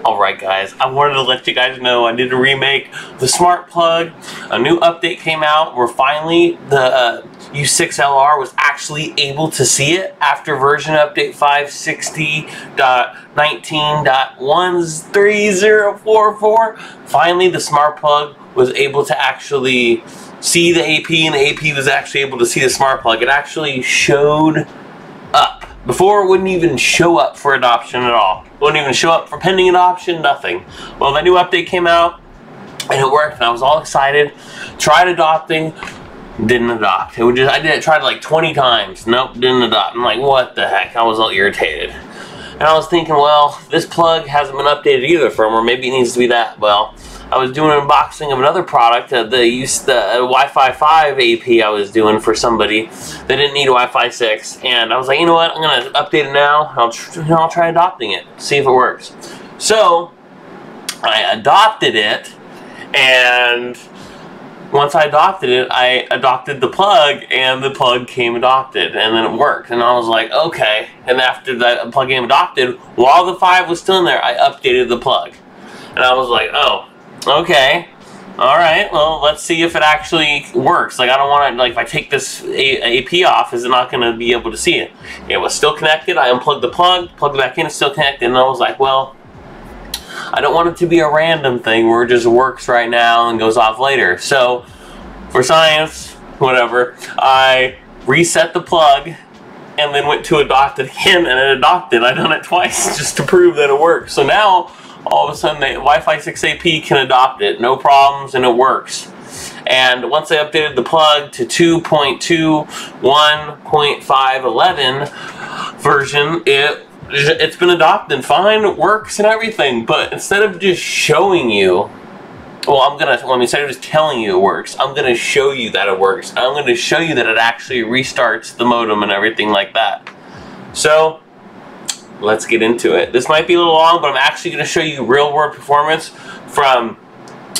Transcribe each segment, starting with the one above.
Alright guys, I wanted to let you guys know I did a remake of the smart plug. A new update came out where finally the U6LR was actually able to see it after version update 560.19.13044. Finally the smart plug was able to actually see the AP, and the AP was actually able to see the smart plug. It actually showed up. Before, it wouldn't even show up for adoption at all. It wouldn't even show up for pending adoption, nothing. Well, that new update came out, and it worked, and I was all excited. Tried adopting, didn't adopt. It would just, tried it like 20 times. Nope, didn't adopt. I'm like, what the heck? I was all irritated. And I was thinking, well, this plug hasn't been updated either firmware. Maybe it needs to be that. Well, I was doing an unboxing of another product, the Wi-Fi 5 AP I was doing for somebody that didn't need Wi-Fi 6, and I was like, you know what, I'm gonna update it now. I'll try adopting it, see if it works. So I adopted it, and once I adopted it, I adopted the plug, and the plug came adopted, and then it worked, and I was like, okay. And after that plug came adopted, while the 5 was still in there, I updated the plug, and I was like, oh. Okay, alright, well, let's see if it actually works. Like, I don't want to, like, if I take this AP off, is it not going to be able to see it? It was still connected. I unplugged the plug, plugged it back in, it's still connected, and I was like, well, I don't want it to be a random thing where it just works right now and goes off later. So, for science, whatever, I reset the plug and then went to adopt it again, and it adopted. I done it twice just to prove that it works. So now, all of a sudden, the Wi-Fi 6 AP can adopt it, no problems, and it works. And once I updated the plug to 2.21.511 version, it's been adopted fine, it works and everything. But instead of just showing you, instead of just telling you it works, I'm gonna show you that it works. I'm gonna show you that it actually restarts the modem and everything like that. So let's get into it. This might be a little long, but I'm actually going to show you real-world performance from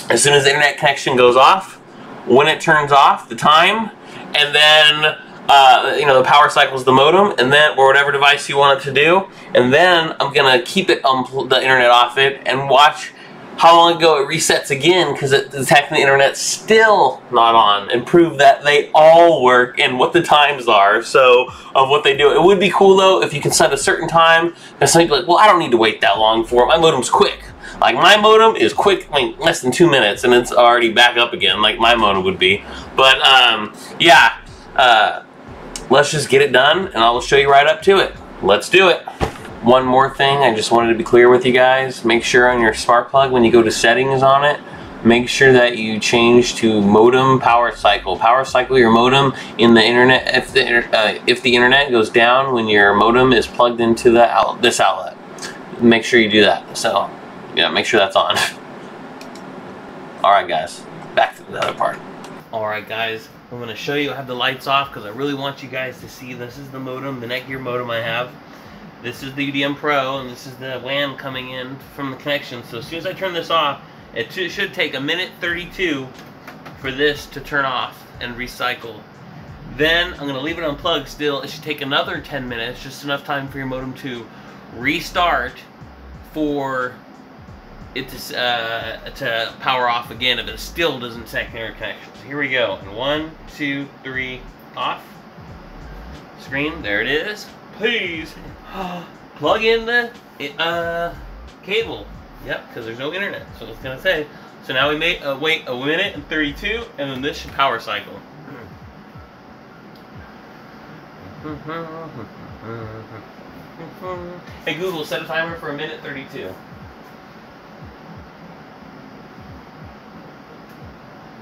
as soon as the internet connection goes off, when it turns off, the time, and then the power cycle is the modem, and then or whatever device you want it to do, and then I'm going to keep it the internet off it and watch how long ago it resets again, because it detects the internet's still not on, and prove that they all work and what the times are, so, of what they do. It would be cool, though, if you can set a certain time, and some people are like, well, I don't need to wait that long for it. My modem's quick. Like, my modem is quick, like, less than 2 minutes, and it's already back up again, like my modem would be. But, yeah, let's just get it done, and I'll show you right up to it. Let's do it. One more thing, I just wanted to be clear with you guys. Make sure on your smart plug, when you go to settings on it, make sure that you change to modem power cycle. Power cycle your modem in the internet. If the internet goes down when your modem is plugged into this outlet, make sure you do that. So, yeah, make sure that's on. Alright guys, back to the other part. Alright guys, I'm going to show you. I have the lights off because I really want you guys to see. This is the modem, the Netgear modem I have. This is the UDM Pro, and this is the WAN coming in from the connection. So as soon as I turn this off, it should take 1:32 for this to turn off and recycle. Then I'm going to leave it unplugged still. It should take another 10 minutes, just enough time for your modem to restart for it to power off again if it still doesn't detect internet connection. So here we go. And 1, 2, 3, off. Screen, there it is. Please plug in the cable. Yep, because there's no internet. So it's gonna say. So now we wait 1:32, and then this should power cycle. Hey Google, set a timer for 1:32.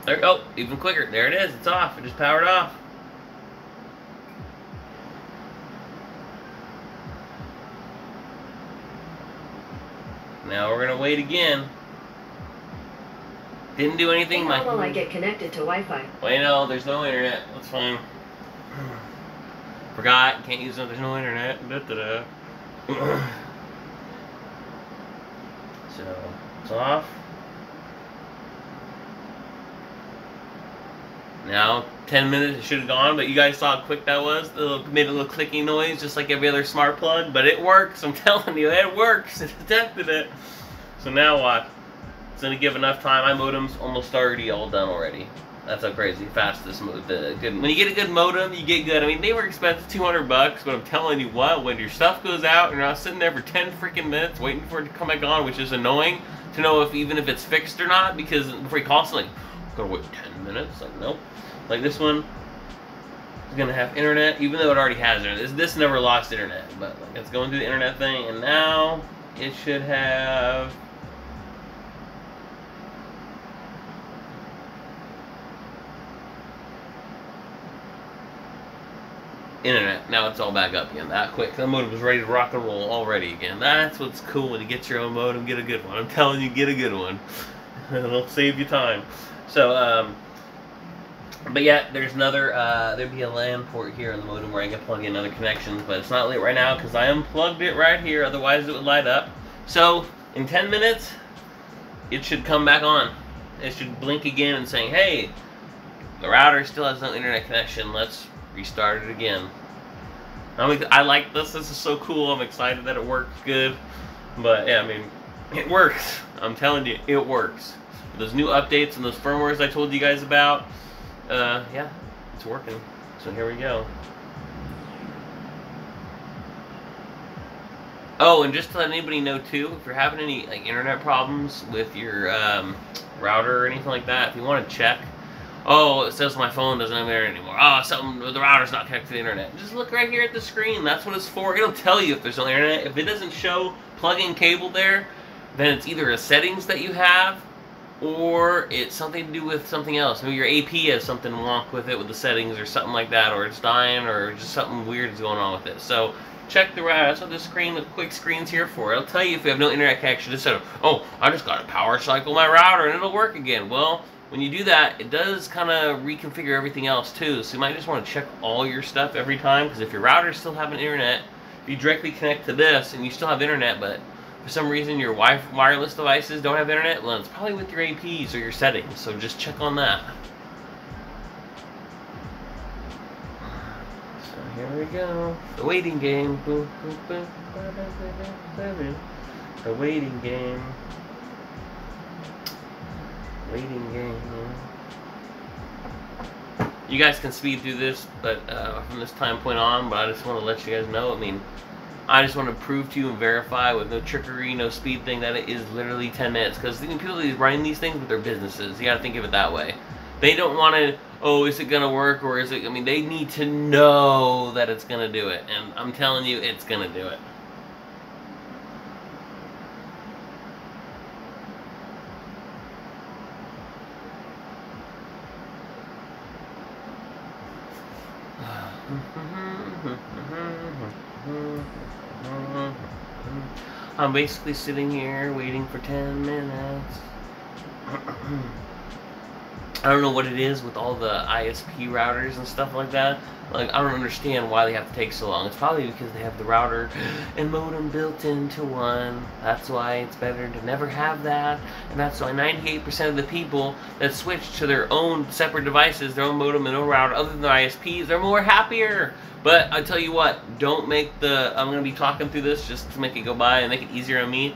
There, oh, even quicker. There it is. It's off. It just powered off. Now we're gonna wait again. Didn't do anything. How will I get connected to Wi-Fi? Well, you know, there's no internet. That's fine. Forgot. Can't use it. There's no internet. So it's off. Now 10 minutes. It should have gone, but you guys saw how quick that was. It made a little clicking noise, just like every other smart plug. But it works. I'm telling you, it works. It detected it. So now what? It's gonna give enough time. My modem's almost already all done already. That's how crazy fast this when you get a good modem, you get good. I mean, they were expensive, $200, but I'm telling you what, when your stuff goes out, you're not sitting there for 10 freaking minutes waiting for it to come back on, which is annoying to know if even if it's fixed or not, because before you call something, like, gotta wait 10 minutes. Like, nope. Like this one is gonna have internet, even though it already has internet. This never lost internet, but like, it's going through the internet thing, and now it should have. Internet. Now it's all back up again that quick. The modem was ready to rock and roll already again. That's what's cool when you get your own modem. Get a good one. I'm telling you, get a good one. It'll save you time. So, but yeah, there's another, there'd be a LAN port here on the modem where I can plug in other connections, but it's not lit right now because I unplugged it right here, otherwise it would light up. So, in 10 minutes, it should come back on. It should blink again and saying, hey, the router still has no internet connection, let's restart it again. I like this. This is so cool. I'm excited that it works good. But yeah, I mean, it works. I'm telling you, it works. Those new updates and those firmwares I told you guys about, yeah, it's working. So here we go. Oh, and just to let anybody know too, if you're having any like internet problems with your router or anything like that, if you want to check. Oh, it says my phone doesn't have internet anymore. Oh, the router's not connected to the internet. Just look right here at the screen. That's what it's for. It'll tell you if there's no internet. If it doesn't show plug-in cable there, then it's either a settings that you have, or it's something to do with something else. Maybe your AP has something wrong with it with the settings or something like that, or it's dying, or just something weird is going on with it. So check the router. That's what this screen, the quick screen's here for. It'll tell you if you have no internet connection. Instead of, oh, I just got to power cycle my router and it'll work again. Well, when you do that, it does kind of reconfigure everything else too. So you might just want to check all your stuff every time, because if your router's still having internet, if you directly connect to this and you still have internet, but for some reason your wireless devices don't have internet, well, it's probably with your APs or your settings. So just check on that. So here we go. The waiting game. Boom, boom, boom. The waiting game. Waiting game. You guys can speed through this, but from this time point on, but I just want to let you guys know, I mean, I just want to prove to you and verify with no trickery, no speed thing, that it is literally 10 minutes. Because people are running these things with their businesses. You got to think of it that way. They don't want to, oh, is it going to work, or is it, I mean, they need to know that it's going to do it. And I'm telling you, it's going to do it. I'm basically sitting here waiting for 10 minutes. I don't know what it is with all the ISP routers and stuff like that. Like, I don't understand why they have to take so long. It's probably because they have the router and modem built into one. That's why it's better to never have that. And that's why 98% of the people that switch to their own separate devices, their own modem and own router, other than the ISPs, they're more happier. But I tell you what, don't make the, I'm going to be talking through this just to make it go by and make it easier on me.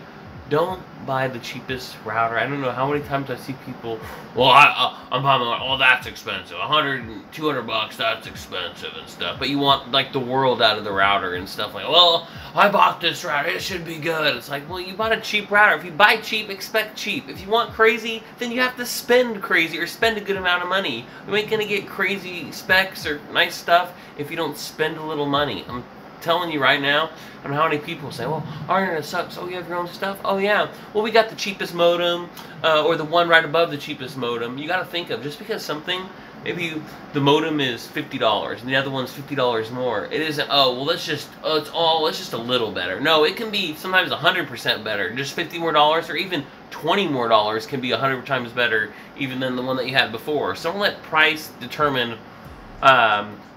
Don't buy the cheapest router. I don't know how many times I see people, well, I'm buying, oh, that's expensive. 100 and 200 bucks, that's expensive and stuff. But you want, like, the world out of the router and stuff. Like, well, I bought this router, it should be good. It's like, well, you bought a cheap router. If you buy cheap, expect cheap. If you want crazy, then you have to spend crazy or spend a good amount of money. You ain't gonna get crazy specs or nice stuff if you don't spend a little money. I'm telling you right now, I don't know how many people say, well, our internet sucks. Oh, you have your own stuff? Oh, yeah. Well, we got the cheapest modem, or the one right above the cheapest modem. You got to think of, just because something, maybe the modem is $50 and the other one's $50 more. It isn't, oh, well, let's just, it's just a little better. No, it can be sometimes 100% better. Just $50 more, or even $20 more can be 100 times better even than the one that you had before. So don't let price determine,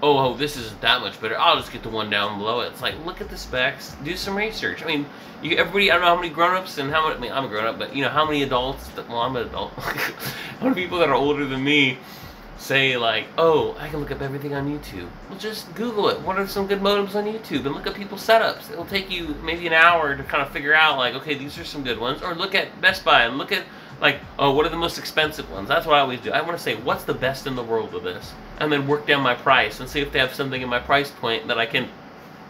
oh, this isn't that much better. I'll just get the one down below it. It's like, look at the specs, do some research. I mean, everybody, I don't know how many grown-ups and how many, I mean, I'm a grown-up, but you know, how many adults, well, I'm an adult, how many people that are older than me say like, oh, I can look up everything on YouTube. Well, just Google it. What are some good modems on YouTube? And look up people's setups. It'll take you maybe an hour to kind of figure out like, okay, these are some good ones. Or look at Best Buy and look at like, oh, what are the most expensive ones? That's what I always do. I want to say, what's the best in the world of this? And then work down my price and see if they have something in my price point that I can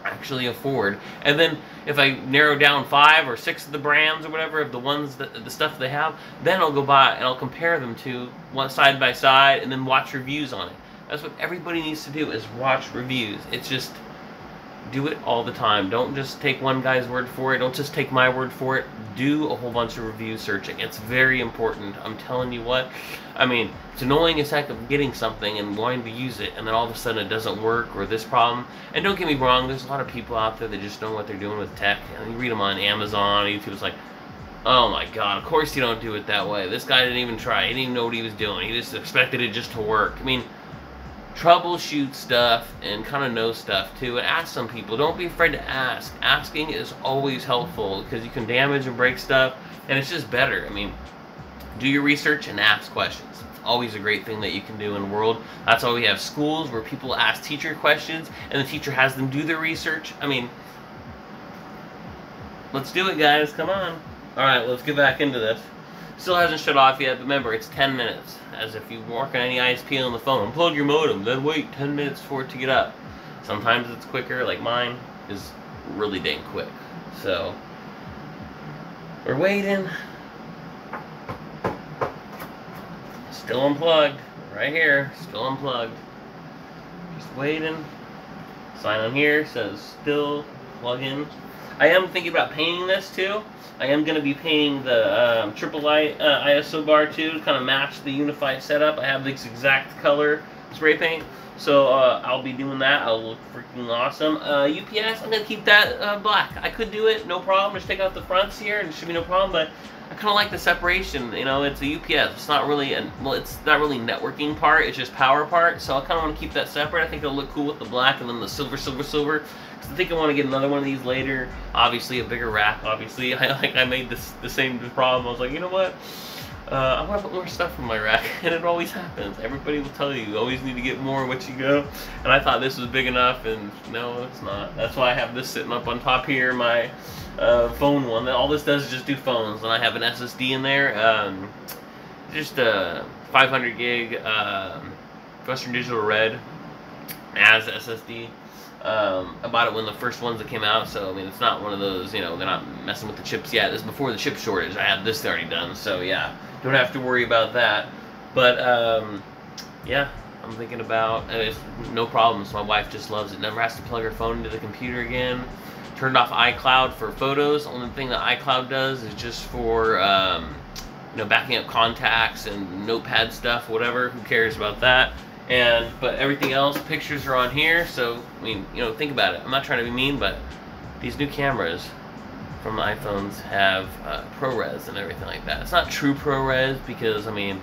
actually afford. And then if I narrow down 5 or 6 of the brands or whatever of the ones that the stuff they have, then I'll go buy and I'll compare them to one side by side and then watch reviews on it. That's what everybody needs to do, is watch reviews. It's just, do it all the time. Don't just take one guy's word for it. Don't just take my word for it. Do a whole bunch of review searching. It's very important. I'm telling you what. I mean, it's annoying as heck of getting something and wanting to use it, and then all of a sudden it doesn't work, or this problem. And don't get me wrong, there's a lot of people out there that just know what they're doing with tech. And you read them on Amazon, YouTube, it's like, oh my god, of course you don't do it that way. This guy didn't even try. He didn't even know what he was doing. He just expected it just to work. I mean, troubleshoot stuff and kind of know stuff too, and ask some people. Don't be afraid to ask. Asking is always helpful because you can damage and break stuff, and it's just better. I mean, do your research and ask questions. It's always a great thing that you can do in the world. That's why we have schools where people ask teacher questions and the teacher has them do their research. I mean, let's do it, guys. Come on. Alright, let's get back into this. Still hasn't shut off yet, but remember, it's 10 minutes. As if you work on any ISP on the phone. Unplug your modem, then wait 10 minutes for it to get up. Sometimes it's quicker, like mine is really dang quick. So, we're waiting. Still unplugged. Right here, still unplugged. Just waiting. Sign on here, says still plug in. I am thinking about painting this too. I am going to be painting the triple ISO bar too to kind of match the Unifi setup. I have this exact color spray paint, so I'll be doing that. I'll look freaking awesome. UPS, I'm going to keep that black. I could do it, no problem. Just take out the fronts here and it should be no problem, but I kind of like the separation. You know, it's a UPS. It's not really, it's not really networking part. It's just power part, so I kind of want to keep that separate. I think it'll look cool with the black and then the silver. I think I want to get another one of these later. Obviously, a bigger rack. Obviously, I made the same problem. I was like, you know what? I want to put more stuff in my rack, and it always happens. Everybody will tell you always need to get more what you go. And I thought this was big enough, and no, it's not. That's why I have this sitting up on top here, my phone one. All this does is just do phones, and I have an SSD in there. Just a 500 gig Western Digital Red as SSD. I bought it when the first ones that came out, so I mean it's not one of those, you know, they're not messing with the chips yet. This is before the chip shortage. I had this already done, so yeah, don't have to worry about that. But yeah, I'm thinking about it's no problems. My wife just loves it. Never has to plug her phone into the computer again. Turned off iCloud for photos. Only thing that iCloud does is just for you know, backing up contacts and notepad stuff, whatever. Who cares about that? But everything else, pictures are on here, so, I mean, you know, think about it. I'm not trying to be mean, but these new cameras from the iPhones have ProRes and everything like that. It's not true ProRes because, I mean,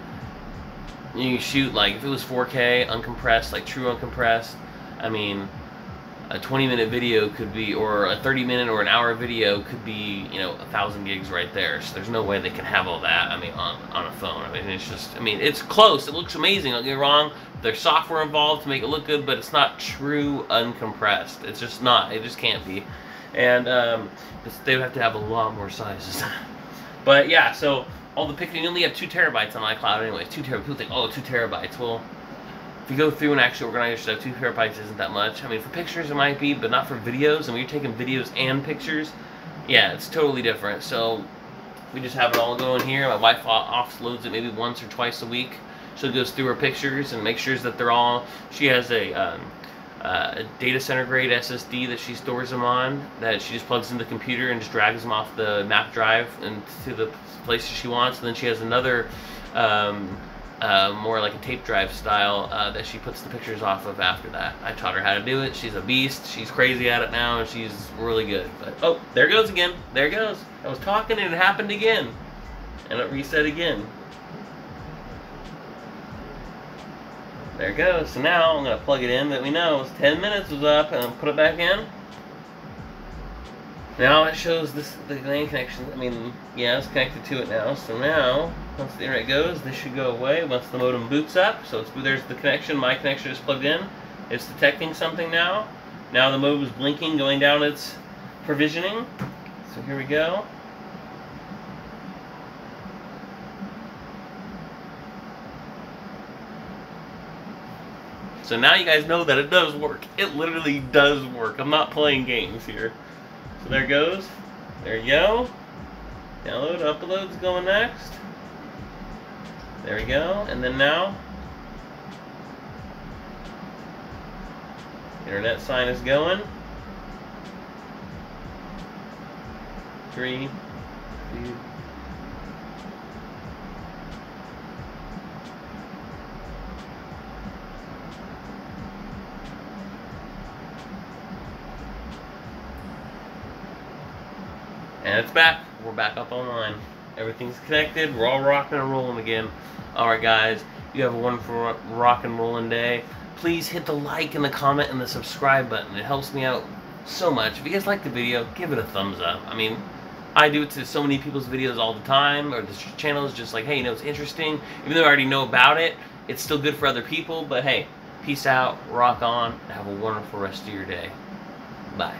you shoot, like, if it was 4K, uncompressed, like true uncompressed, I mean, a 20-minute video could be, or a 30-minute or an hour video could be, you know, 1,000 gigs right there. So there's no way they can have all that, I mean, on a phone. I mean, it's just, I mean, it's close. It looks amazing, don't get me wrong. There's software involved to make it look good, but it's not true uncompressed. It's just not. It just can't be. And they would have to have a lot more sizes. But yeah, so all the pictures, you only have 2 terabytes on iCloud anyways. 2 terabytes. People think, oh, 2 terabytes. Well, if you go through and actually organize your stuff, 2 terabytes isn't that much. I mean, for pictures it might be, but not for videos. And when you're taking videos and pictures, yeah, it's totally different. So we just have it all going here. My wife offloads it maybe once or twice a week. She goes through her pictures and makes sure that they're all, she has a data center grade SSD that she stores them on, that she just plugs into the computer and just drags them off the map drive into the places she wants. And then she has another more like a tape drive style that she puts the pictures off of after that. I taught her how to do it. She's a beast. She's crazy at it now, and she's really good. But oh, there it goes again. There it goes. I was talking and it happened again, and it reset again. There it goes. So now I'm going to plug it in that we know 10 minutes was up, and I'll put it back in. Now it shows the LAN connection. I mean, yeah, it's connected to it now. So now, once the internet goes, this should go away once the modem boots up. So there's the connection. My connection is plugged in. It's detecting something now. Now the modem is blinking, going down its provisioning. So here we go. So now you guys know that it does work. It literally does work. I'm not playing games here. So there it goes. There you go. Download, upload's going next. There we go. And then now, internet sign is going. 3, 2. And it's back. We're back up online. Everything's connected. We're all rocking and rolling again. Alright guys, you have a wonderful rock and rolling day. Please hit the like and the comment and the subscribe button. It helps me out so much. If you guys like the video, give it a thumbs up. I mean, I do it to so many people's videos all the time, or this channel is just like, hey, you know, it's interesting. Even though I already know about it, it's still good for other people. But hey, peace out, rock on, have a wonderful rest of your day. Bye.